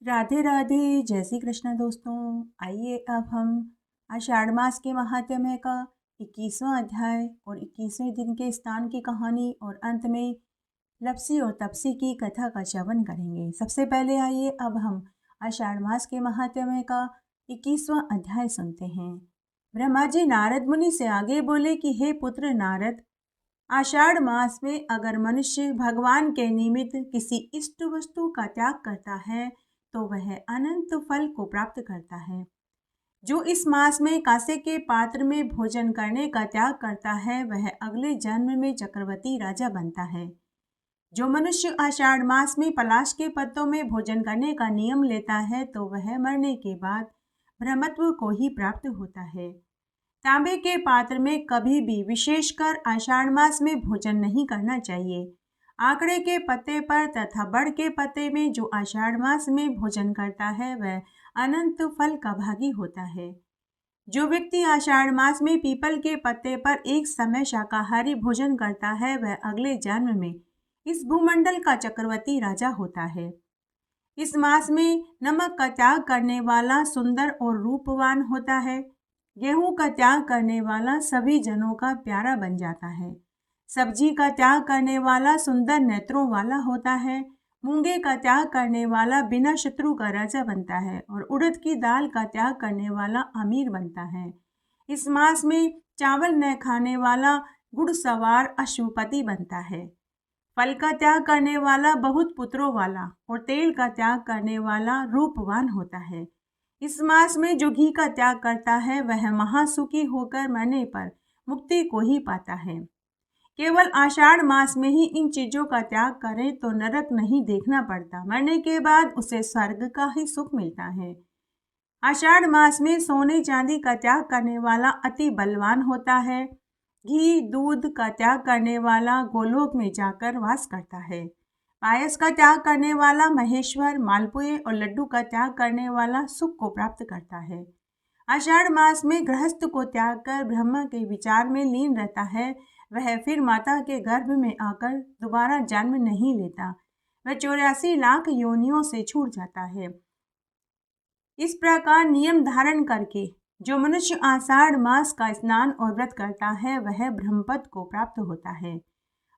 राधे राधे, जय श्री कृष्ण दोस्तों। आइए अब हम आषाढ़ मास के महात्म्य का 21वां अध्याय और 21वें दिन के स्नान की कहानी और अंत में लपसी और तपसी की कथा का श्रवण करेंगे। सबसे पहले आइए अब हम आषाढ़ मास के महात्म्य का 21वां अध्याय सुनते हैं। ब्रह्मा जी नारद मुनि से आगे बोले कि हे पुत्र नारद, आषाढ़ मास में अगर मनुष्य भगवान के निमित्त किसी इष्ट वस्तु का त्याग करता है तो वह अनंत फल को प्राप्त करता है। जो इस मास में कांसे के पात्र में भोजन करने का त्याग करता है वह अगले जन्म में चक्रवर्ती राजा बनता है। जो मनुष्य आषाढ़ मास में पलाश के पत्तों में भोजन करने का नियम लेता है तो वह मरने के बाद ब्रह्मत्व को ही प्राप्त होता है। तांबे के पात्र में कभी भी विशेषकर आषाढ़ मास में भोजन नहीं करना चाहिए। आंकड़े के पत्ते पर तथा बड़ के पत्ते में जो आषाढ़ मास में भोजन करता है वह अनंत फल का भागी होता है। जो व्यक्ति आषाढ़ मास में पीपल के पत्ते पर एक समय शाकाहारी भोजन करता है वह अगले जन्म में इस भूमंडल का चक्रवर्ती राजा होता है। इस मास में नमक का त्याग करने वाला सुंदर और रूपवान होता है। गेहूं का त्याग करने वाला सभी जनों का प्यारा बन जाता है। सब्जी का त्याग करने वाला सुंदर नेत्रों वाला होता है। मूंगे का त्याग करने वाला बिना शत्रु का राजा बनता है और उड़द की दाल का त्याग करने वाला अमीर बनता है। इस मास में चावल न खाने वाला गुड़ सवार अश्वपति बनता है। फल का त्याग करने वाला बहुत पुत्रों वाला और तेल का त्याग करने वाला रूपवान होता है। इस मास में जो घी का त्याग करता है वह महासुखी होकर मरने पर मुक्ति को ही पाता है। केवल आषाढ़ मास में ही इन चीजों का त्याग करें तो नरक नहीं देखना पड़ता, मरने के बाद उसे स्वर्ग का ही सुख मिलता है। आषाढ़ मास में सोने चांदी का त्याग करने वाला अति बलवान होता है। घी दूध का त्याग करने वाला गोलोक में जाकर वास करता है। पायस का त्याग करने वाला महेश्वर, मालपुए और लड्डू का त्याग करने वाला सुख को प्राप्त करता है। आषाढ़ मास में गृहस्थ को त्याग कर ब्रह्म के विचार में लीन रहता है, वह फिर माता के गर्भ में आकर दोबारा जन्म नहीं लेता, वह 84 लाख योनियों से छूट जाता है। इस प्रकार नियम धारण करके जो मनुष्य आषाढ़ मास का स्नान और व्रत करता है वह ब्रह्मपद को प्राप्त होता है।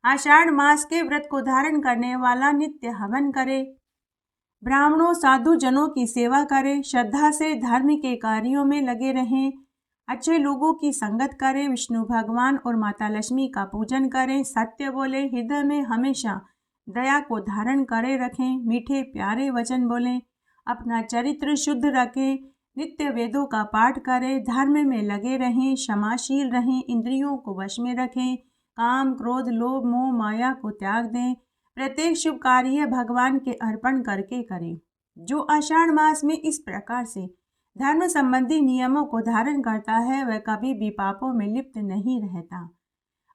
आषाढ़ मास के व्रत को धारण करने वाला नित्य हवन करे, ब्राह्मणों साधु जनों की सेवा करे, श्रद्धा से धर्म के कार्यों में लगे रहें, अच्छे लोगों की संगत करें, विष्णु भगवान और माता लक्ष्मी का पूजन करें, सत्य बोले, हृदय में हमेशा दया को धारण करे रखें, मीठे प्यारे वचन बोलें, अपना चरित्र शुद्ध रखें, नित्य वेदों का पाठ करें, धर्म में लगे रहें, क्षमाशील रहें, इंद्रियों को वश में रखें, काम क्रोध लोभ मोह माया को त्याग दें, प्रत्येक शुभ कार्य भगवान के अर्पण करके करें। जो आषाढ़ मास में इस प्रकार से धर्म संबंधी नियमों को धारण करता है वह कभी भी पापों में लिप्त नहीं रहता।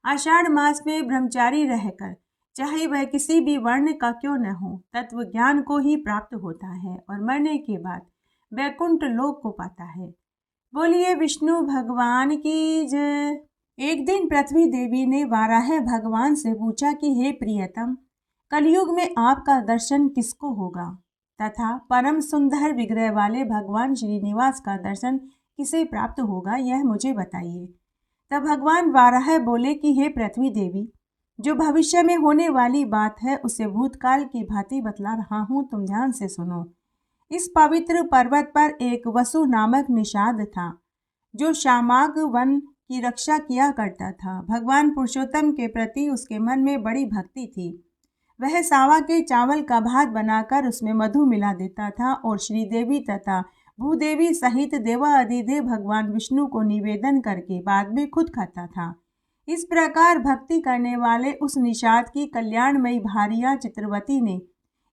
आषाढ़ मास में ब्रह्मचारी रहकर चाहे वह किसी भी वर्ण का क्यों न हो तत्व ज्ञान को ही प्राप्त होता है और मरने के बाद वैकुंठ लोक को पाता है। बोलिए विष्णु भगवान की जय। एक दिन पृथ्वी देवी ने वाराह भगवान से पूछा कि हे प्रियतम, कलयुग में आपका दर्शन किसको होगा तथा परम सुंदर विग्रह वाले भगवान श्रीनिवास का दर्शन किसे प्राप्त होगा, यह मुझे बताइए। तब भगवान वाराह बोले कि हे पृथ्वी देवी, जो भविष्य में होने वाली बात है उसे भूतकाल की भांति बतला रहा हूँ, तुम ध्यान से सुनो। इस पवित्र पर्वत पर एक वसु नामक निषाद था जो शामाग वन की रक्षा किया करता था। भगवान पुरुषोत्तम के प्रति उसके मन में बड़ी भक्ति थी। वह सावा के चावल का भात बनाकर उसमें मधु मिला देता था और श्रीदेवी तथा भूदेवी सहित देवाधिदेव भगवान विष्णु को निवेदन करके बाद में खुद खाता था। इस प्रकार भक्ति करने वाले उस निषाद की कल्याणमयी भार्या चित्रवती ने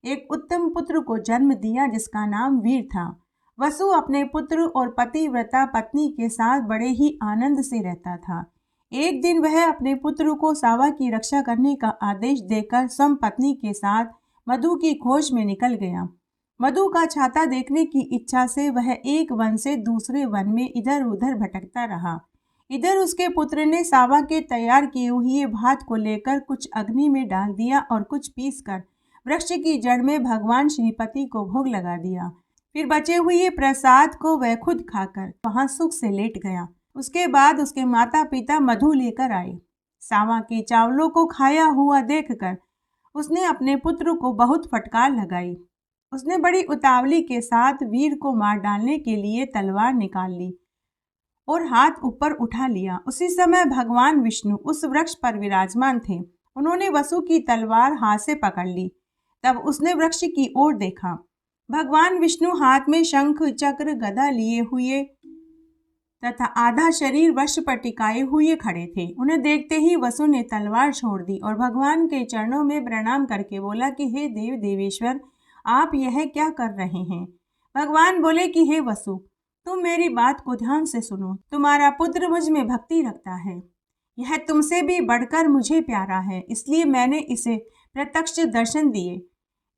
एक उत्तम पुत्र को जन्म दिया जिसका नाम वीर था। वसु अपने पुत्र और पतिव्रता पत्नी के साथ बड़े ही आनंद से रहता था। एक दिन वह अपने पुत्र को सावा की रक्षा करने का आदेश देकर स्वयं पत्नी के साथ मधु की खोज में निकल गया। मधु का छाता देखने की इच्छा से वह एक वन से दूसरे वन में इधर उधर भटकता रहा। इधर उसके पुत्र ने सावा के तैयार किए हुए भात को लेकर कुछ अग्नि में डाल दिया और कुछ पीसकर वृक्ष की जड़ में भगवान श्रीपति को भोग लगा दिया। फिर बचे हुए प्रसाद को वह खुद खाकर वहां सुख से लेट गया। उसके बाद उसके माता पिता मधु लेकर आए। सावा के चावलों को खाया हुआ देखकर उसने अपने पुत्र को बहुत फटकार लगाई। उसने बड़ी उतावली के साथ वीर को मार डालने के लिए तलवार निकाल ली और हाथ ऊपर उठा लिया। उसी समय भगवान विष्णु उस वृक्ष पर विराजमान थे। उन्होंने वसु की तलवार हाथ से पकड़ ली। तब उसने वृक्ष की ओर देखा। भगवान विष्णु हाथ में शंख चक्र गदा लिए हुए तथा आधा शरीर वृक्ष पर टिकाए हुए खड़े थे। उन्हें देखते ही वसु ने तलवार छोड़ दी और भगवान के चरणों में प्रणाम करके बोला कि हे देव देवेश्वर, आप यह क्या कर रहे हैं। भगवान बोले कि हे वसु, तुम मेरी बात को ध्यान से सुनो। तुम्हारा पुत्र मुझ में भक्ति रखता है। यह तुमसे भी बढ़कर मुझे प्यारा है, इसलिए मैंने इसे प्रत्यक्ष दर्शन दिए।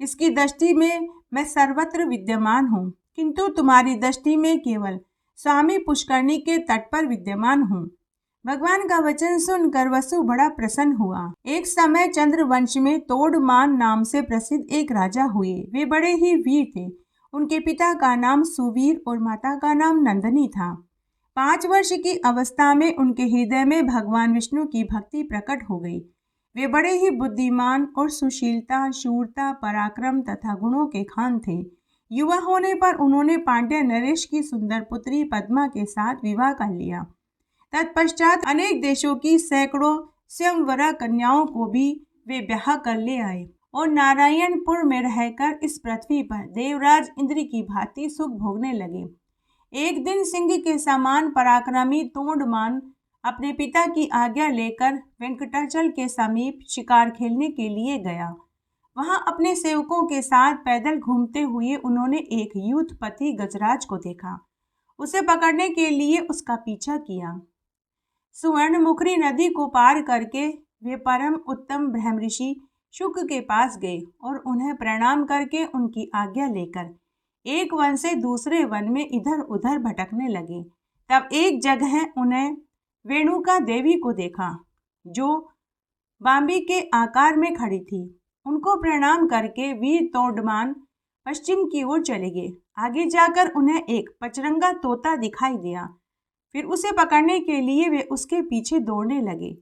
इसकी दृष्टि में मैं सर्वत्र विद्यमान हूँ, किंतु तुम्हारी दृष्टि में केवल स्वामी पुष्करणी के तट पर विद्यमान हूँ। भगवान का वचन सुनकर वसु बड़ा प्रसन्न हुआ। एक समय चंद्रवंश में तोड़मान नाम से प्रसिद्ध एक राजा हुए। वे बड़े ही वीर थे। उनके पिता का नाम सुवीर और माता का नाम नंदनी था। 5 वर्ष की अवस्था में उनके हृदय में भगवान विष्णु की भक्ति प्रकट हो गई। वे बड़े ही बुद्धिमान और सुशीलता, शूरता, पराक्रम तथा गुणों के खान थे। युवा होने पर उन्होंने पांड्य नरेश की सुंदर पुत्री पद्मा के साथ विवाह कर लिया। तत्पश्चात अनेक देशों की सैकड़ों स्वयंवरा कन्याओं को भी वे ब्याह कर ले आए और नारायणपुर में रहकर इस पृथ्वी पर देवराज इंद्र की भांति सुख भोगने लगे। एक दिन सिंह के समान पराक्रमी तोड़मान अपने पिता की आज्ञा लेकर वेंकटाचल के समीप शिकार खेलने के लिए गया। वहां अपने सेवकों के साथ पैदल घूमते हुए उन्होंने एक यूथपति गजराज को देखा। उसे पकड़ने के लिए उसका पीछा किया। सुवर्णमुखी नदी को पार करके वे परम उत्तम ब्रह्मऋषि शुक के पास गए और उन्हें प्रणाम करके उनकी आज्ञा लेकर एक वन से दूसरे वन में इधर उधर भटकने लगे। तब एक जगह उन्हें वेणुका देवी को देखा, जो बांबी के आकार में खड़ी थी। उनको प्रणाम करके वीर तोड़मान पश्चिम की ओर चले गए। आगे जाकर उन्हें एक पचरंगा तोता दिखाई दिया। फिर उसे पकड़ने के लिए वे उसके पीछे दौड़ने लगे।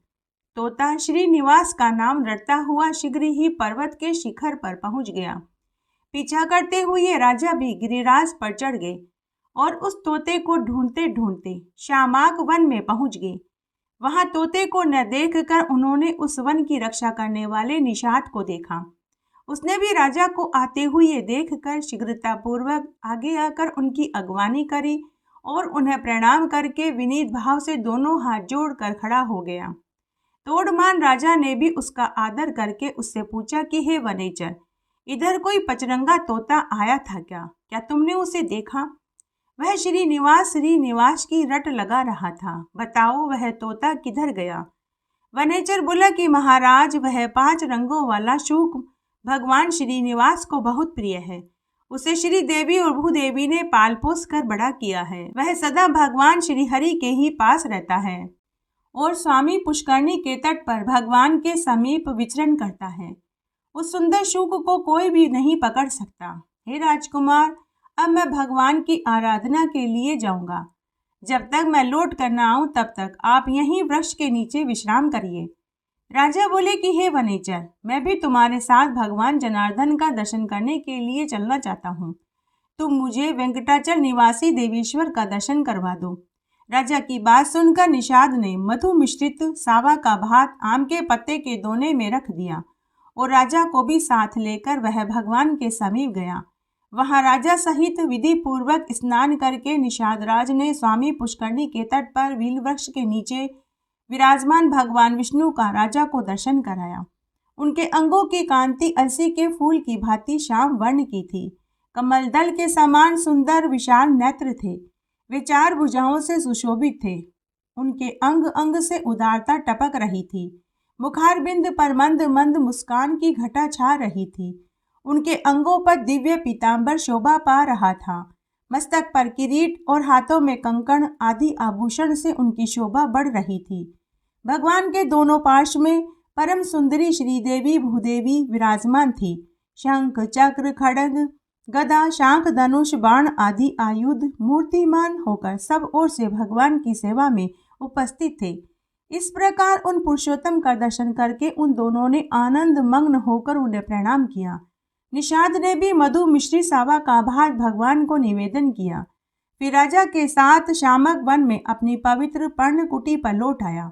तोता श्रीनिवास का नाम रटता हुआ शीघ्र ही पर्वत के शिखर पर पहुंच गया। पीछा करते हुए राजा भी गिरिराज पर चढ़ गए और उस तोते को ढूंढते ढूंढते शामाक वन में पहुंच गए। वहां तोते को न देखकर उन्होंने उस वन की रक्षा करने वाले निषाद को देखा। उसने भी राजा को आते हुए देखकर शीघ्रतापूर्वक आगे आकर उनकी अगवानी करी और उन्हें प्रणाम करके विनीत भाव से दोनों हाथ जोड़कर खड़ा हो गया। तोड़मान राजा ने भी उसका आदर करके उससे पूछा कि हे वनेचर, इधर कोई पचरंगा तोता आया था क्या? क्या तुमने उसे देखा? वह श्रीनिवास की रट लगा रहा था। बताओ वह तोता किधर गया? वनेचर बोला कि महाराज, वह 5 रंगों वाला शुक भगवान श्रीनिवास को बहुत प्रिय है। उसे श्री देवी और भूदेवी ने पाल पोस कर बड़ा किया है। वह सदा भगवान श्री हरि के ही पास रहता है और स्वामी पुष्करणी के तट पर भगवान के समीप विचरण करता है। उस सुंदर शुक को कोई भी नहीं पकड़ सकता। हे राजकुमार, अब मैं भगवान की आराधना के लिए जाऊंगा। जब तक मैं लौट कर न आऊं तब तक आप यहीं वृक्ष के नीचे विश्राम करिए। राजा बोले कि हे वनेचर, मैं भी तुम्हारे साथ भगवान जनार्दन का दर्शन करने के लिए चलना चाहता हूँ। तुम मुझे वेंकटाचल निवासी देवेश्वर का दर्शन करवा दो। राजा की बात सुनकर निषाद ने मधु मिश्रित सावा का भात आम के पत्ते के दोने में रख दिया और राजा को भी साथ लेकर वह भगवान के समीप गया। वहां राजा सहित विधि पूर्वक स्नान करके निषाद राज ने स्वामी पुष्करणी के तट पर वील वृक्ष के नीचे विराजमान भगवान विष्णु का राजा को दर्शन कराया। उनके अंगों की कांति अलसी के फूल की भांति श्याम वर्ण की थी। कमल दल के समान सुंदर विशाल नेत्र थे। वे 4 भुजाओं से सुशोभित थे। उनके अंग अंग से उदारता टपक रही थी। मुखारबिंद पर मंद मंद मुस्कान की घटा छा रही थी। उनके अंगों पर दिव्य पीतांबर शोभा पा रहा था। मस्तक पर किरीट और हाथों में कंकण आदि आभूषण से उनकी शोभा बढ़ रही थी। भगवान के दोनों पार्श्व में परम सुंदरी श्रीदेवी भूदेवी विराजमान थी। शंख चक्र खड्ग गदा शांख धनुष बाण आदि आयुध मूर्तिमान होकर सब ओर से भगवान की सेवा में उपस्थित थे। इस प्रकार उन पुरुषोत्तम का दर्शन करके उन दोनों ने आनंद मग्न होकर उन्हें प्रणाम किया। निषाद ने भी मधु मिश्री सावा का भात भगवान को निवेदन किया। फिर राजा के साथ शामक वन में अपनी पवित्र पर्णकुटी पर लौट आया।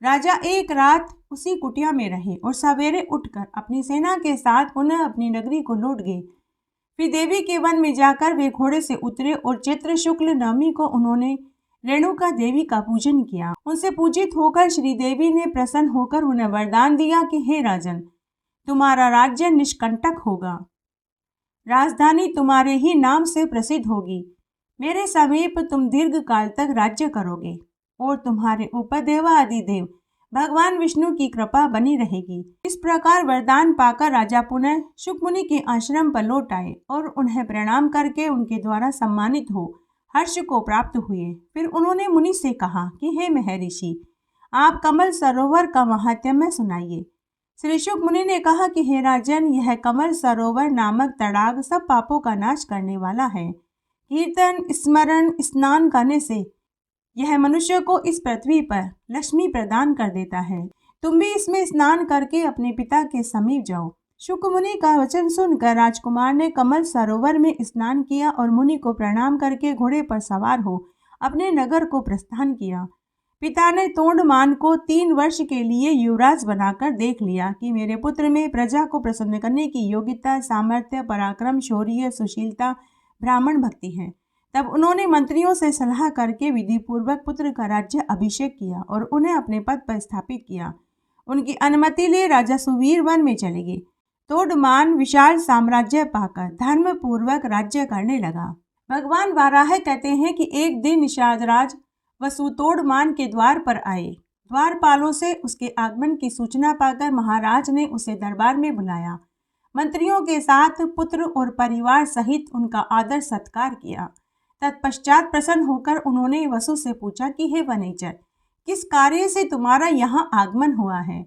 राजा एक रात उसी कुटिया में रहे और सवेरे उठकर अपनी सेना के साथ पुनः अपनी नगरी को लौट गए। फिर देवी के वन में जाकर वे घोड़े से उतरे और चैत्र शुक्ल नवमी को उन्होंने रेणुका देवी का पूजन किया। उनसे पूजित होकर श्री देवी ने प्रसन्न होकर उन्हें वरदान दिया कि हे राजन, तुम्हारा राज्य निष्कंटक होगा, राजधानी तुम्हारे ही नाम से प्रसिद्ध होगी, मेरे समीप तुम दीर्घ काल तक राज्य करोगे और तुम्हारे ऊपर देवाधिदेव भगवान विष्णु की कृपा बनी रहेगी। इस प्रकार वरदान पाकर राजा पुनः शुकमुनि के आश्रम पर लौट आए और उन्हें प्रणाम करके उनके द्वारा सम्मानित हो हर्ष को प्राप्त हुए। फिर उन्होंने मुनि से कहा कि हे महर्षि, आप कमल सरोवर का महात्म्य सुनाइए। श्री शुक मुनि ने कहा कि हे राजन, यह कमल सरोवर नामक तड़ाग सब पापों का नाश करने वाला है। कीर्तन स्मरण स्नान करने से यह मनुष्य को इस पृथ्वी पर लक्ष्मी प्रदान कर देता है। तुम भी इसमें स्नान करके अपने पिता के समीप जाओ। शुक मुनि का वचन सुनकर राजकुमार ने कमल सरोवर में स्नान किया और मुनि को प्रणाम करके घोड़े पर सवार हो अपने नगर को प्रस्थान किया। पिता ने तोंडमान को 3 वर्ष के लिए युवराज बनाकर देख लिया कि मेरे पुत्र में प्रजा को प्रसन्न करने की योग्यता, सामर्थ्य, पराक्रम, शौर्य, सुशीलता, ब्राह्मण भक्ति है। तब उन्होंने मंत्रियों से सलाह करके विधि पूर्वक पुत्र का राज्य अभिषेक किया और उन्हें अपने पद पर स्थापित किया। उनकी अनुमति ले राजा सुवीर वन में चले गए। तोडमान विशाल साम्राज्य पाकर धर्म पूर्वक राज्य करने लगा। भगवान वाराह कहते हैं कि एक दिन निषाद राज वसुतोडमान के द्वार पर आए। द्वारपालों से उसके आगमन की सूचना पाकर महाराज ने उसे दरबार में बुलाया। मंत्रियों के साथ पुत्र और परिवार सहित उनका आदर सत्कार किया। तत्पश्चात प्रसन्न होकर उन्होंने वसु से पूछा कि हे वनेचर, किस कार्य से तुम्हारा यहाँ आगमन हुआ है?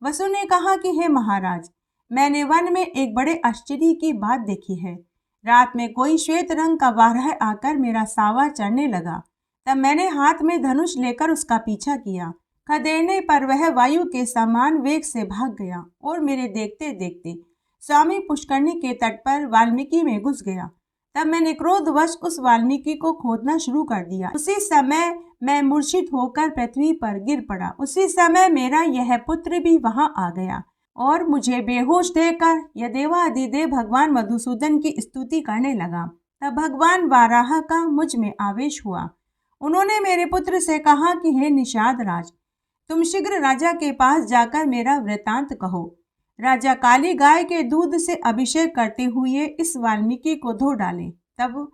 वसु ने कहा कि हे महाराज, मैंने वन में एक बड़े आश्चर्य की बात देखी है। रात में कोई श्वेत रंग का वाराह आकर मेरा सावा चढ़ने लगा। तब मैंने हाथ में धनुष लेकर उसका पीछा किया। खदेड़ने पर वह वायु के समान वेग से भाग गया और मेरे देखते देखते स्वामी पुष्करणी के तट पर वाल्मीकि में घुस गया। तब मैंने क्रोधवश उस वाल्मीकि को खोदना शुरू कर दिया। उसी समय मैं मूर्छित होकर पृथ्वी पर गिर पड़ा। उसी समय मेरा यह पुत्र भी वहां आ गया और मुझे बेहोश देकर यह देवाधिदेव भगवान मधुसूदन की स्तुति करने लगा। तब भगवान वाराह का मुझ में आवेश हुआ। उन्होंने मेरे पुत्र से कहा कि हे निषाद राज, तुम शीघ्र राजा के पास जाकर मेरा वृतांत कहो। राजा काली गाय के दूध से अभिषेक करते हुए इस वाल्मीकि को धो डाले। तब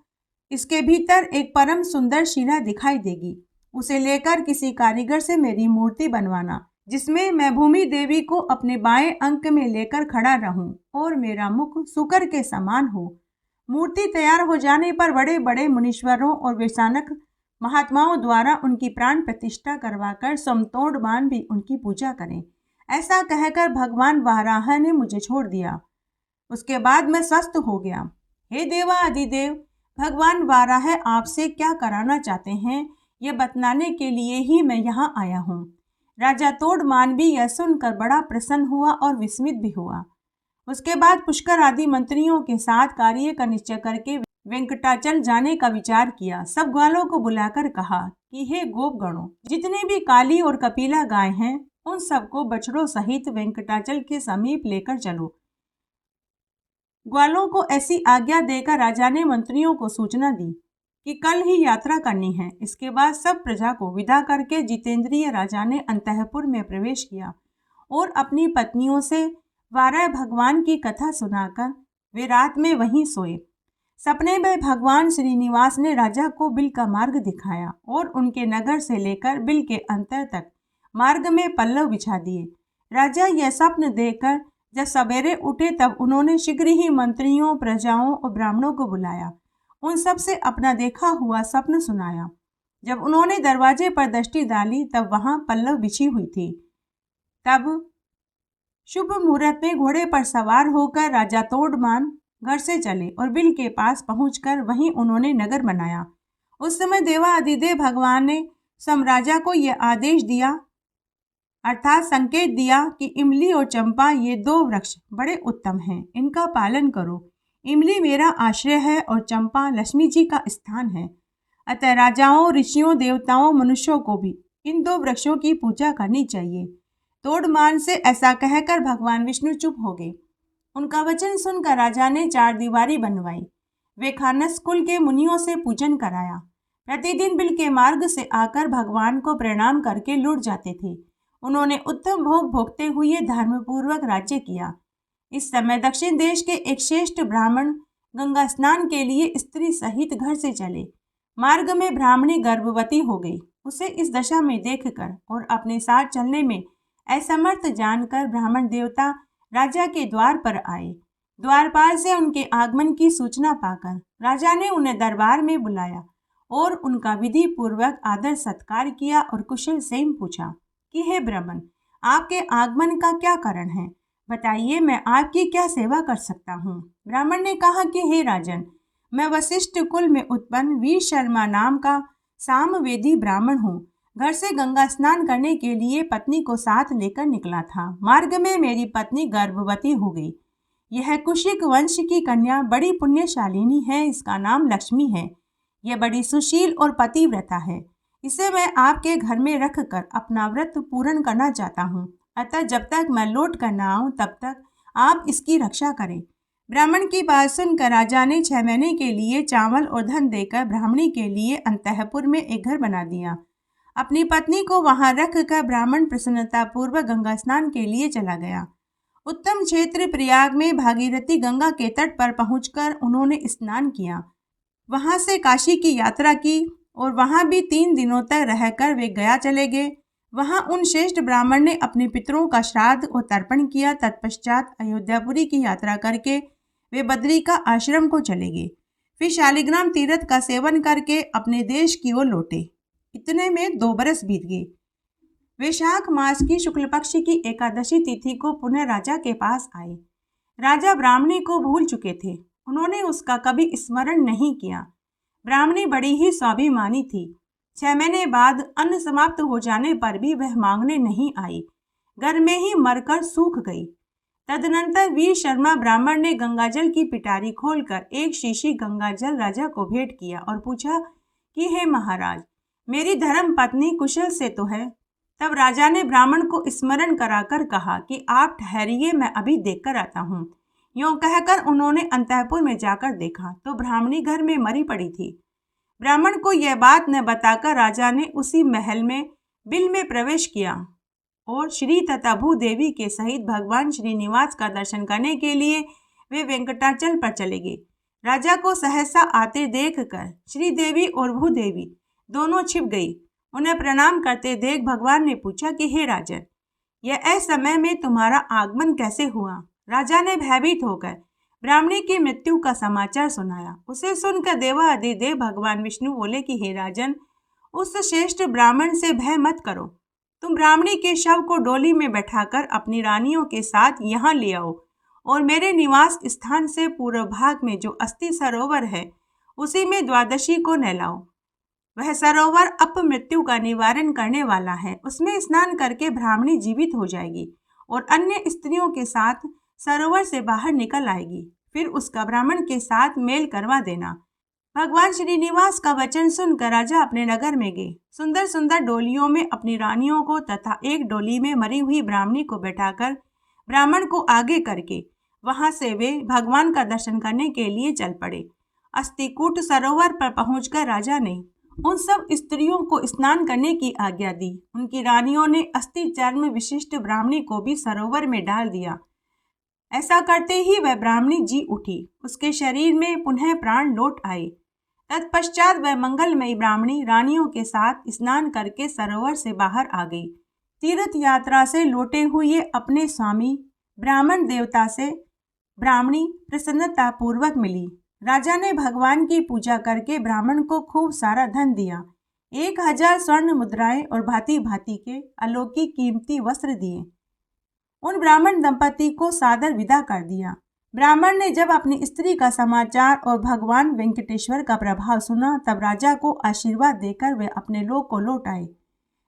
इसके भीतर एक परम सुंदर शिला दिखाई देगी। उसे लेकर किसी कारीगर से मेरी मूर्ति बनवाना, जिसमें मैं भूमि देवी को अपने बाएं अंक में लेकर खड़ा रहूं और मेरा मुख सुकर के समान हो। मूर्ति तैयार हो जाने पर बड़े बड़े मुनीश्वरों और वैशानक महात्माओं द्वारा उनकी प्राण प्रतिष्ठा करवाकर समतोडमान भी उनकी पूजा करें। ऐसा कहकर भगवान वाराह ने मुझे छोड़ दिया। उसके बाद मैं स्वस्थ हो गया। हे देवाधिदेव, भगवान वाराह आपसे क्या कराना चाहते हैं, यह बतलाने के लिए ही मैं यहाँ आया हूँ। राजा तोडमान भी यह सुनकर बड़ा प्रसन्न हुआ और विस्मित भी हुआ। उसके बाद पुष्कर आदि मंत्रियों के साथ कार्य का निश्चय करके वेंकटाचल जाने का विचार किया। सब ग्वालों को बुलाकर कहा कि हे गोपगणों, जितने भी काली और कपिला गाय हैं, उन सबको बछड़ों सहित वेंकटाचल के समीप लेकर चलो। ग्वालों को ऐसी आज्ञा देकर राजा ने मंत्रियों को सूचना दी कि कल ही यात्रा करनी है। इसके बाद सब प्रजा को विदा करके जितेंद्रिय राजा ने अंतःपुर में प्रवेश किया और अपनी पत्नियों से वाराह भगवान की कथा सुनाकर वे रात में वहीं सोए। सपने में भगवान श्रीनिवास ने राजा को बिल का मार्ग दिखाया और उनके नगर से लेकर बिल के अंतर तक मार्ग में पल्लव बिछा दिए। राजा यह स्वप्न देखकर जब सवेरे उठे तब उन्होंने शीघ्र ही मंत्रियों, प्रजाओं और ब्राह्मणों को बुलाया। उन सब से अपना देखा हुआ स्वप्न सुनाया। जब उन्होंने दरवाजे पर दृष्टि डाली तब वहां पल्लव बिछी हुई थी। तब शुभ मुहूर्त में घोड़े पर सवार होकर राजा तोड़मान घर से चले और बिल के पास पहुंचकर वहीं उन्होंने नगर बनाया। उस समय देवाधिदेव भगवान ने सम्राजा को यह आदेश दिया, अर्थात संकेत दिया कि इमली और चंपा ये दो वृक्ष बड़े उत्तम हैं, इनका पालन करो। इमली मेरा आश्रय है और चंपा लक्ष्मी जी का स्थान है, अतः राजाओं, ऋषियों, देवताओं, मनुष्यों को भी इन दो वृक्षों की पूजा करनी चाहिए। तोड़मान से ऐसा कहकर भगवान विष्णु चुप हो गए। उनका वचन सुनकर राजा ने 4 दीवारी बनवाई। वे खानस कुल के मुनियों से पूजन कराया। प्रतिदिन बिल के मार्ग से आकर भगवान को प्रणाम करके लौट जाते थे। उन्होंने उत्तम भोग भोगते हुए धर्मपूर्वक राज्य किया। इस समय दक्षिण देश के एक श्रेष्ठ ब्राह्मण गंगा स्नान के लिए स्त्री सहित घर से चले। मार्ग में ब्राह्मणी गर्भवती हो गई। उसे इस दशा में देखकर और अपने साथ चलने में असमर्थ जानकर ब्राह्मण देवता राजा के द्वार पर आए। द्वारपाल से उनके आगमन की सूचना पाकर राजा ने उन्हें दरबार में बुलाया और उनका विधि पूर्वक आदर सत्कार किया और कुशल सेम पूछा कि हे ब्राह्मण, आपके आगमन का क्या कारण है? बताइए, मैं आपकी क्या सेवा कर सकता हूँ। ब्राह्मण ने कहा कि हे राजन, मैं वशिष्ठ कुल में उत्पन्न वीर शर्मा नाम का सामवेदी ब्राह्मण हूँ। घर से गंगा स्नान करने के लिए पत्नी को साथ लेकर निकला था। मार्ग में मेरी पत्नी गर्भवती हो गई। यह कुशिक वंश की कन्या बड़ी पुण्यशालिनी है, इसका नाम लक्ष्मी है। यह बड़ी सुशील और पतिव्रता है। इसे मैं आपके घर में रखकर अपना व्रत पूर्ण करना चाहता हूँ, अतः जब तक मैं लौट कर न आऊँ तब तक आप इसकी रक्षा करें। ब्राह्मण की बात सुनकर राजा ने 6 महीने के लिए चावल और धन देकर ब्राह्मणी के लिए अंतःपुर में एक घर बना दिया। अपनी पत्नी को वहां रखकर ब्राह्मण प्रसन्नतापूर्वक गंगा स्नान के लिए चला गया। उत्तम क्षेत्र प्रयाग में भागीरथी गंगा के तट पर पहुंचकर उन्होंने स्नान किया। वहां से काशी की यात्रा की और वहां भी 3 दिनों तक रहकर वे गया चले गए। वहां उन श्रेष्ठ ब्राह्मण ने अपने पितरों का श्राद्ध और तर्पण किया। तत्पश्चात अयोध्यापुरी की यात्रा करके वे बद्री का आश्रम को चले गए। फिर शालिग्राम तीर्थ का सेवन करके अपने देश की ओर लौटे। इतने में 2 बरस बीत गए। वैशाख मास की शुक्ल पक्ष की एकादशी तिथि को पुनः राजा के पास आए। राजा ब्राह्मणी को भूल चुके थे। उन्होंने उसका कभी स्मरण नहीं किया। ब्राह्मणी बड़ी ही स्वाभिमानी थी। 6 महीने बाद अन्न समाप्त हो जाने पर भी वह मांगने नहीं आई, घर में ही मरकर सूख गई। तदनंतर वीर शर्मा ब्राह्मण ने गंगाजल की पिटारी खोलकर एक शीशी गंगाजल राजा को भेंट किया और पूछा कि हे महाराज, मेरी धर्म पत्नी कुशल से तो है? तब राजा ने ब्राह्मण को स्मरण कराकर कहा कि आप ठहरिए, मैं अभी देखकर आता हूँ। यूं कहकर उन्होंने अंतःपुर में जाकर देखा तो ब्राह्मणी घर में मरी पड़ी थी। ब्राह्मण को यह बात न बताकर राजा ने उसी महल में बिल में प्रवेश किया और श्री तथा भूदेवी के सहित भगवान श्रीनिवास का दर्शन करने के लिए वे वेंकटाचल पर चले गए। राजा को सहसा आते देखकर श्रीदेवी और भूदेवी दोनों छिप गई। उन्हें प्रणाम करते देख भगवान ने पूछा कि हे राजन, यह असमय में तुम्हारा आगमन कैसे हुआ? राजा ने भयभीत होकर ब्राह्मणी की मृत्यु का समाचार सुनाया। उसे सुनकर देवाधिदेव भगवान विष्णु बोले कि हे राजन, उस श्रेष्ठ ब्राह्मण से भय मत करो। तुम ब्राह्मणी के शव को डोली में बैठाकर अपनी रानियों के साथ यहाँ ले आओ और मेरे निवास स्थान से पूर्व भाग में जो अस्थि सरोवर है उसी में द्वादशी को नहलाओ। वह सरोवर अपमृत्यु का निवारण करने वाला है। उसमें स्नान करके ब्राह्मणी जीवित हो जाएगी और अन्य स्त्रियों के साथ सरोवर से बाहर निकल आएगी। फिर उसका ब्राह्मण के साथ मेल करवा देना। भगवान श्रीनिवास का वचन सुनकर राजा अपने नगर में गए। सुंदर सुंदर डोलियों में अपनी रानियों को तथा एक डोली में मरी हुई ब्राह्मणी को बैठाकर ब्राह्मण को आगे करके वहां से वे भगवान का दर्शन करने के लिए चल पड़े। अस्थिकूट सरोवर पर पहुंचकर राजा ने उन सब स्त्रियों को स्नान करने की आज्ञा दी। उनकी रानियों ने अस्थि चर्म विशिष्ट ब्राह्मणी को भी सरोवर में डाल दिया। ऐसा करते ही वह ब्राह्मणी जी उठी। उसके शरीर में पुनः प्राण लौट आए। तत्पश्चात वह मंगलमयी ब्राह्मणी रानियों के साथ स्नान करके सरोवर से बाहर आ गई। तीर्थ यात्रा से लौटे हुए अपने स्वामी ब्राह्मण देवता से ब्राह्मणी प्रसन्नतापूर्वक मिली। राजा ने भगवान की पूजा करके ब्राह्मण को खूब सारा धन दिया। 1000 स्वर्ण मुद्राएं और भांति भांति के अलौकिक कीमती वस्त्र दिए। उन ब्राह्मण दंपति को सादर विदा कर दिया। ब्राह्मण ने जब अपनी स्त्री का समाचार और भगवान वेंकटेश्वर का प्रभाव सुना, तब राजा को आशीर्वाद देकर वे अपने लोक को लौट आए।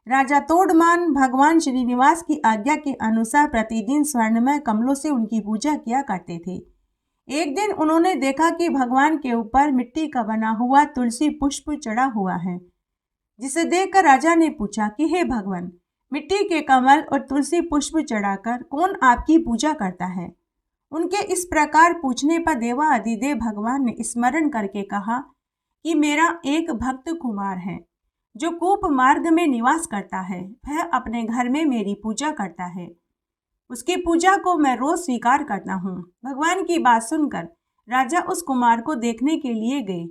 राजा तोड़मान भगवान श्रीनिवास की आज्ञा के अनुसार प्रतिदिन स्वर्णमय कमलों से उनकी पूजा किया करते थे। एक दिन उन्होंने देखा कि भगवान के ऊपर मिट्टी का बना हुआ तुलसी पुष्प चढ़ा हुआ है, जिसे देखकर राजा ने पूछा कि हे भगवान, मिट्टी के कमल और तुलसी पुष्प चढ़ाकर कौन आपकी पूजा करता है? उनके इस प्रकार पूछने पर देवाधिदेव भगवान ने स्मरण करके कहा कि मेरा एक भक्त कुमार है जो कूप मार्ग में निवास करता है। वह अपने घर में मेरी पूजा करता है। उसकी पूजा को मैं रोज स्वीकार करता हूँ। भगवान की बात सुनकर राजा उस कुमार को देखने के लिए गए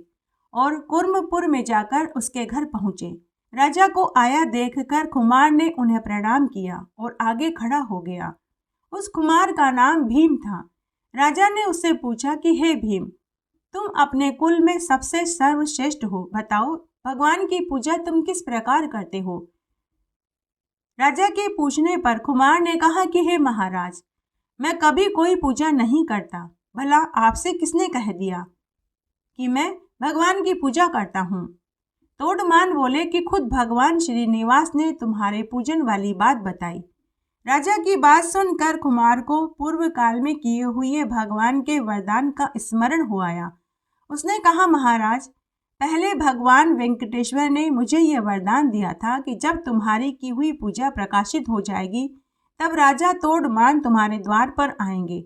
और कुर्मपुर में जाकर उसके घर पहुंचे। राजा को आया देखकर कुमार ने उन्हें प्रणाम किया और आगे खड़ा हो गया। उस कुमार का नाम भीम था। राजा ने उससे पूछा कि हे भीम, तुम अपने कुल में सबसे सर्वश्रेष्ठ हो, बताओ भगवान की पूजा तुम किस प्रकार करते हो? राजा के पूछने पर कुमार ने कहा कि हे महाराज, मैं कभी कोई पूजा नहीं करता। भला आपसे किसने कह दिया कि मैं भगवान की पूजा करता हूँ? तोड़मान बोले कि खुद भगवान श्रीनिवास ने तुम्हारे पूजन वाली बात बताई। राजा की बात सुनकर कुमार को पूर्व काल में किए हुए भगवान के वरदान का स्मरण हो आया। उसने कहा, महाराज, पहले भगवान वेंकटेश्वर ने मुझे यह वरदान दिया था कि जब तुम्हारी की हुई पूजा प्रकाशित हो जाएगी, तब राजा तोड़मान तुम्हारे द्वार पर आएंगे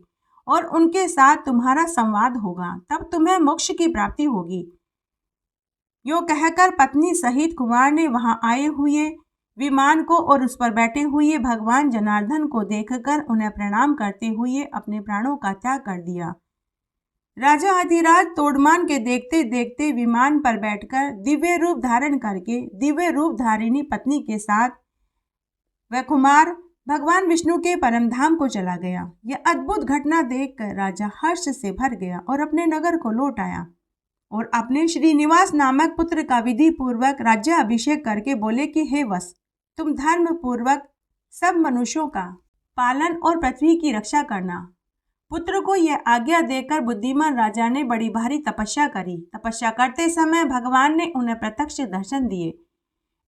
और उनके साथ तुम्हारा संवाद होगा, तब तुम्हें मोक्ष की प्राप्ति होगी। यो कहकर पत्नी सहित कुमार ने वहां आए हुए विमान को और उस पर बैठे हुए भगवान जनार्दन को देखकर उन्हें प्रणाम करते हुए अपने प्राणों का त्याग कर दिया। राजा अधिराज तोड़मान के देखते देखते विमान पर बैठकर दिव्य रूप धारण करके दिव्य रूप धारिणी पत्नी के साथ वह कुमार भगवान विष्णु के परम धाम को चला गया। यह अद्भुत घटना देखकर राजा हर्ष से भर गया और अपने नगर को लौट आया और अपने श्रीनिवास नामक पुत्र का विधि पूर्वक राज्याभिषेक करके बोले कि हे वत्स, तुम धर्म पूर्वक सब मनुष्यों का पालन और पृथ्वी की रक्षा करना। पुत्र को यह आज्ञा देकर बुद्धिमान राजा ने बड़ी भारी तपस्या करी। तपस्या करते समय भगवान ने उन्हें प्रत्यक्ष दर्शन दिए।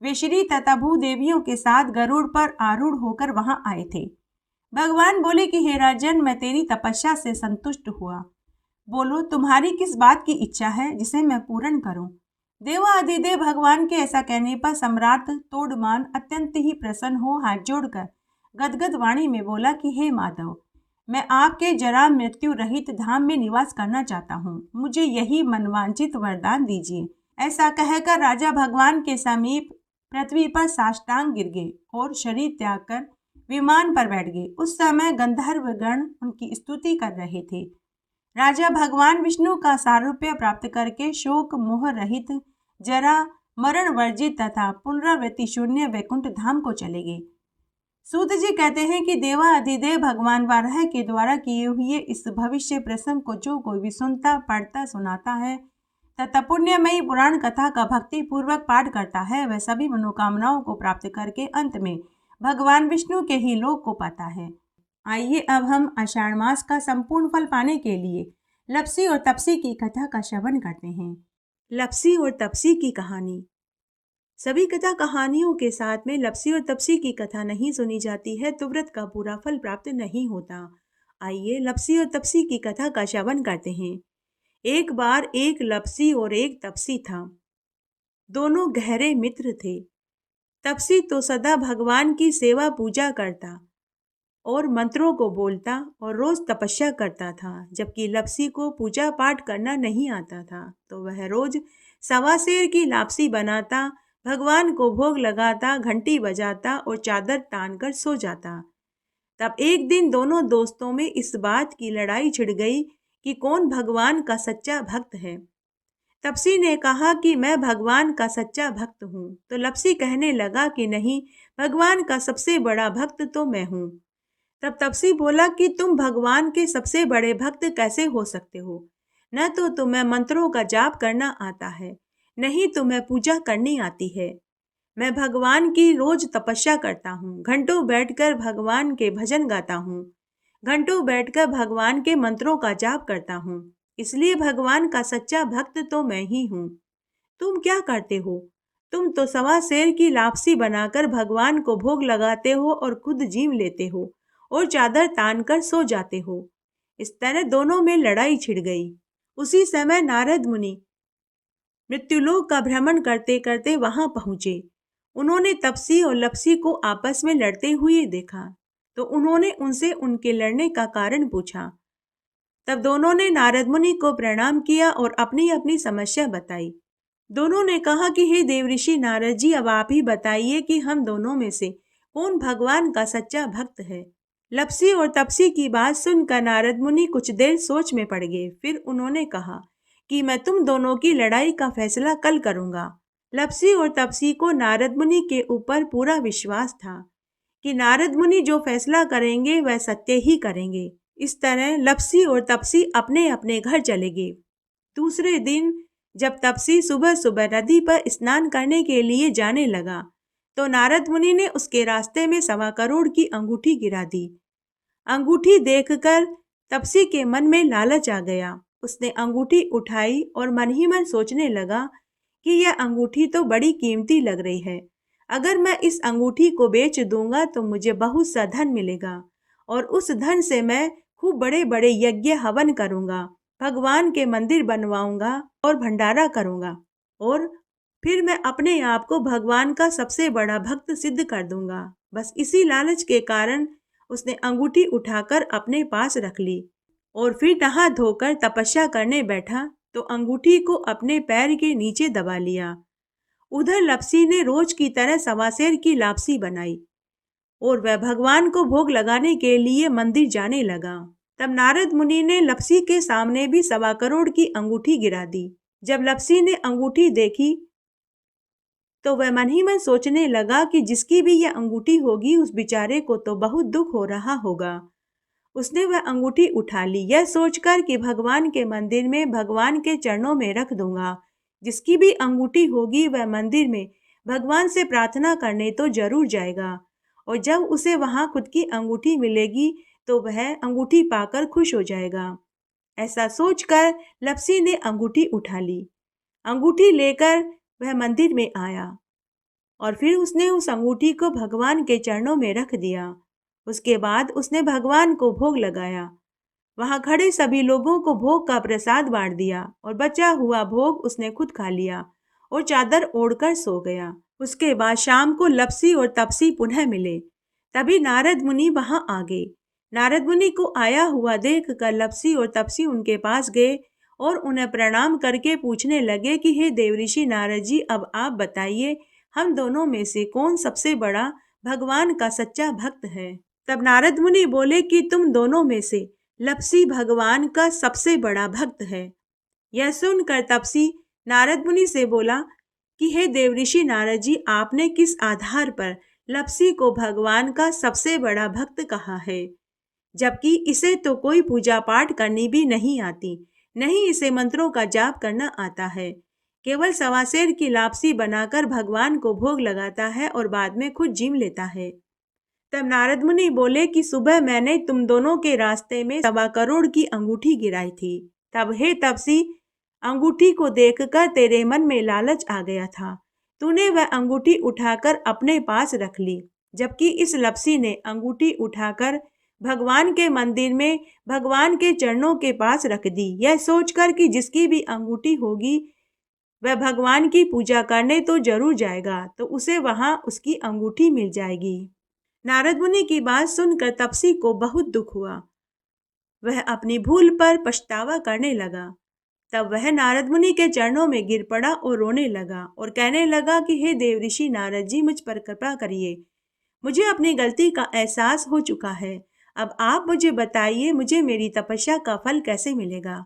वे श्री तथा भूदेवियों के साथ गरुड़ पर आरूढ़ होकर वहां आए थे। भगवान बोले कि हे राजन, मैं तेरी तपस्या से संतुष्ट हुआ। बोलो, तुम्हारी किस बात की इच्छा है जिसे मैं पूर्ण करूं? देवाधिदेव भगवान के ऐसा कहने पर सम्राट तोड़मान अत्यंत ही प्रसन्न हो हाथ जोड़कर गदगद वाणी में बोला कि हे माधव, मैं आपके जरा मृत्यु रहित धाम में निवास करना चाहता हूँ। मुझे यही मनवांचित वरदान दीजिए। ऐसा कहकर राजा भगवान के समीप पृथ्वी पर साष्टांग गिर गए और शरीर त्याग कर विमान पर बैठ गए। उस समय गंधर्वगण उनकी स्तुति कर रहे थे। राजा भगवान विष्णु का सारूप्य प्राप्त करके शोक मोह रहित, जरा मरण वर्जित तथा पुनरावृत्ति शून्य वैकुंठ धाम को चले गए। सूत जी कहते हैं कि देवाधिदेव भगवान वाराह के द्वारा किए हुए इस भविष्य प्रसंग को जो कोई भी सुनता, पढ़ता, सुनाता है तथा पुण्यमयी पुराण कथा का भक्ति पूर्वक पाठ करता है, वह सभी मनोकामनाओं को प्राप्त करके अंत में भगवान विष्णु के ही लोक को पाता है। आइए अब हम आषाढ़ मास का संपूर्ण फल पाने के लिए लपसी और तपसी की कथा का श्रवण करते हैं। लपसी और तपसी की कहानी। सभी कथा कहानियों के साथ में लपसी और तपसी की कथा नहीं सुनी जाती है तो व्रत का पूरा फल प्राप्त नहीं होता। आइए लपसी और तपसी की कथा का श्रवण करते हैं। एक बार एक लपसी और एक तपसी था। दोनों गहरे मित्र थे। तपसी तो सदा भगवान की सेवा पूजा करता और मंत्रों को बोलता और रोज तपस्या करता था, जबकि लपसी को पूजा पाठ करना नहीं आता था, तो वह रोज सवा सेर की लापसी बनाता, भगवान को भोग लगाता, घंटी बजाता और चादर तान कर सो जाता। तब एक दिन दोनों दोस्तों में इस बात की लड़ाई छिड़ गई कि कौन भगवान का सच्चा भक्त है। तपसी ने कहा कि मैं भगवान का सच्चा भक्त हूँ, तो लपसी कहने लगा कि नहीं, भगवान का सबसे बड़ा भक्त तो मैं हूँ। तब तपसी बोला कि तुम भगवान के सबसे बड़े भक्त कैसे हो सकते हो? न तो तुम्हें मंत्रों का जाप करना आता है, नहीं तुम्हें पूजा करनी आती है। मैं भगवान की रोज तपस्या करता हूँ, घंटों बैठकर भगवान के भजन गाता हूँ, घंटों बैठकर भगवान के मंत्रों का जाप करता हूँ। इसलिए भगवान का सच्चा भक्त तो मैं ही हूँ। तुम क्या करते हो? तुम तो सवा शेर की लापसी बनाकर भगवान को भोग लगाते हो और खुद जीव लेते हो और चादर तान कर सो जाते हो। इस तरह दोनों में लड़ाई छिड़ गई। उसी समय नारद मुनि मृत्युलोक का भ्रमण करते करते वहां पहुंचे। उन्होंने तपसी और लपसी को आपस में लड़ते हुए देखा, तो उन्होंने उनसे उनके लड़ने का कारण पूछा। तब दोनों ने नारद मुनि को प्रणाम किया और अपनी अपनी समस्या बताई। दोनों ने कहा कि हे देवऋषि नारद जी, अब आप ही बताइए कि हम दोनों में से कौन भगवान का सच्चा भक्त है। लपसी और तपसी की बात सुनकर नारद मुनि कुछ देर सोच में पड़ गए। फिर उन्होंने कहा कि मैं तुम दोनों की लड़ाई का फैसला कल करूंगा। लपसी और तपसी को नारद मुनि के ऊपर पूरा विश्वास था कि नारद मुनि जो फैसला करेंगे वह सत्य ही करेंगे। इस तरह लपसी और तपसी अपने अपने घर चले गए। दूसरे दिन जब तपसी सुबह सुबह नदी पर स्नान करने के लिए जाने लगा, तो नारद मुनि ने उसके रास्ते में 1.25 करोड़ की अंगूठी गिरा दी। अंगूठी देखकर तपसी के मन में लालच आ गया। उसने अंगूठी उठाई और मन ही मन सोचने लगा कि यह अंगूठी तो बड़ी कीमती लग रही है। अगर मैं इस अंगूठी को बेच दूंगा तो मुझे बहुत सा धन मिलेगा और उस धन से मैं खूब बड़े बड़े यज्ञ हवन करूंगा, भगवान के मंदिर बनवाऊंगा और भंडारा करूंगा और फिर मैं अपने आप को भगवान का सबसे बड़ा भक्त सिद्ध कर दूंगा। बस इसी लालच के कारण उसने अंगूठी उठाकर अपने पास रख ली और फिर नहा धोकर तपस्या करने बैठा तो अंगूठी को अपने पैर के नीचे दबा लिया। उधर लपसी ने रोज की तरह 1.25 शेर की लापसी बनाई और वह भगवान को भोग लगाने के लिए मंदिर जाने लगा। तब नारद मुनि ने लपसी के सामने भी 1.25 करोड़ की अंगूठी गिरा दी। जब लपसी ने अंगूठी देखी तो वह मन ही मन सोचने लगा कि जिसकी भी यह अंगूठी होगी उस बेचारे को तो बहुत दुख हो रहा होगा। उसने वह अंगूठी उठा ली, यह सोचकर कि भगवान के मंदिर में भगवान के चरणों में रख दूंगा। जिसकी भी अंगूठी होगी वह मंदिर में भगवान से प्रार्थना करने तो जरूर जाएगा और जब उसे वहां खुद की अंगूठी मिलेगी तो वह अंगूठी पाकर खुश हो जाएगा। ऐसा सोचकर लपसी ने अंगूठी उठा ली। अंगूठी लेकर वह मंदिर में आया और फिर उसने उस अंगूठी को भगवान के चरणों में रख दिया। उसके बाद उसने भगवान को भोग लगाया। वहां खड़े सभी लोगों को भोग का प्रसाद बांट दिया और बचा हुआ भोग उसने खुद खा लिया और चादर ओढ़कर सो गया। उसके बाद शाम को लपसी और तपसी पुनः मिले। तभी नारद मुनि वहां आ गए। नारद मुनि को आया हुआ देखकर लपसी और तपसी उनके पास गए और उन्हें प्रणाम करके पूछने लगे कि हे देवऋषि नारद जी, अब आप बताइए हम दोनों में से कौन सबसे बड़ा भगवान का सच्चा भक्त है। तब नारद मुनि बोले कि तुम दोनों में से लपसी भगवान का सबसे बड़ा भक्त है। यह सुनकर तपसी नारद मुनि से बोला कि हे देवऋषि नारद जी, आपने किस आधार पर लपसी को भगवान का सबसे बड़ा भक्त कहा है, जबकि इसे तो कोई पूजा पाठ करनी भी नहीं आती, नहीं इसे मंत्रों का जाप करना आता है, केवल 1.25 शेर की लापसी बनाकर भगवान को भोग लगाता है और बाद में खुद जीम लेता है। तब नारद मुनि बोले कि सुबह मैंने तुम दोनों के रास्ते में 1.25 करोड़ की अंगूठी गिराई थी। तब हे तपसी, अंगूठी को देखकर तेरे मन में लालच आ गया था। तूने वह अंगूठी उठाकर अपने पास रख ली, जबकि इस लपसी ने अंगूठी उठाकर भगवान के मंदिर में भगवान के चरणों के पास रख दी, यह सोचकर कि जिसकी भी अंगूठी होगी वह भगवान की पूजा करने तो जरूर जाएगा, तो उसे वहां उसकी अंगूठी मिल जाएगी। नारद मुनि की बात सुनकर तपसी को बहुत दुख हुआ। वह अपनी भूल पर पछतावा करने लगा। तब वह नारद मुनि के चरणों में गिर पड़ा और रोने लगा और कहने लगा कि हे देवऋषि नारद जी, मुझ पर कृपा करिए। मुझे अपनी गलती का एहसास हो चुका है। अब आप मुझे बताइए, मुझे मेरी तपस्या का फल कैसे मिलेगा।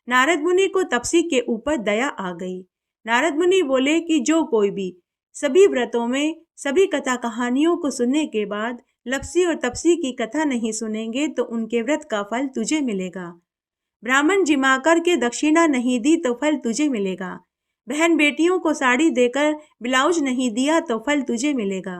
नारद मुनि को तपसी के ऊपर दया आ गई। नारद मुनि बोले कि जो कोई भी सभी व्रतों में सभी कथा कहानियों को सुनने के बाद लपसी और तपसी की कथा नहीं सुनेंगे तो उनके व्रत का फल तुझे मिलेगा। ब्राह्मण जिमा कर के दक्षिणा नहीं दी तो फल तुझे मिलेगा। बहन बेटियों को साड़ी देकर ब्लाउज नहीं दिया तो फल तुझे मिलेगा।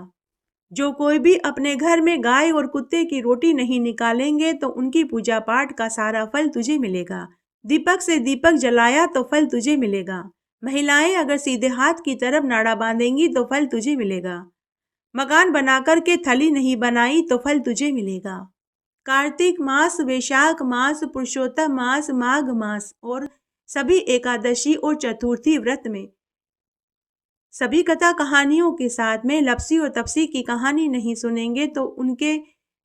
जो कोई भी अपने घर में गाय और कुत्ते की रोटी नहीं निकालेंगे तो उनकी पूजा पाठ का सारा फल तुझे मिलेगा। दीपक से दीपक जलाया तो फल तुझे मिलेगा। महिलाएं अगर सीधे हाथ की तरफ नाड़ा बांधेंगी तो फल तुझे मिलेगा। मकान बनाकर के थली नहीं बनाई तो फल तुझे मिलेगा। कार्तिक मास, वैशाख मास, पुरुषोत्तम मास, माघ मास और सभी एकादशी और चतुर्थी व्रत में सभी कथा कहानियों के साथ में लपसी और तपसी की कहानी नहीं सुनेंगे तो उनके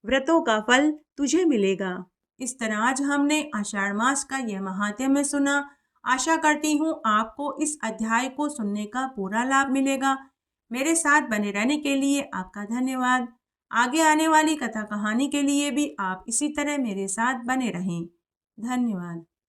व्रतों का फल तुझे मिलेगा। इस तरह आज हमने आषाढ़ मास का यह महात्म्य सुना। आशा करती हूँ आपको इस अध्याय को सुनने का पूरा लाभ मिलेगा। मेरे साथ बने रहने के लिए आपका धन्यवाद। आगे आने वाली कथा कहानी के लिए भी आप इसी तरह मेरे साथ बने रहें। धन्यवाद।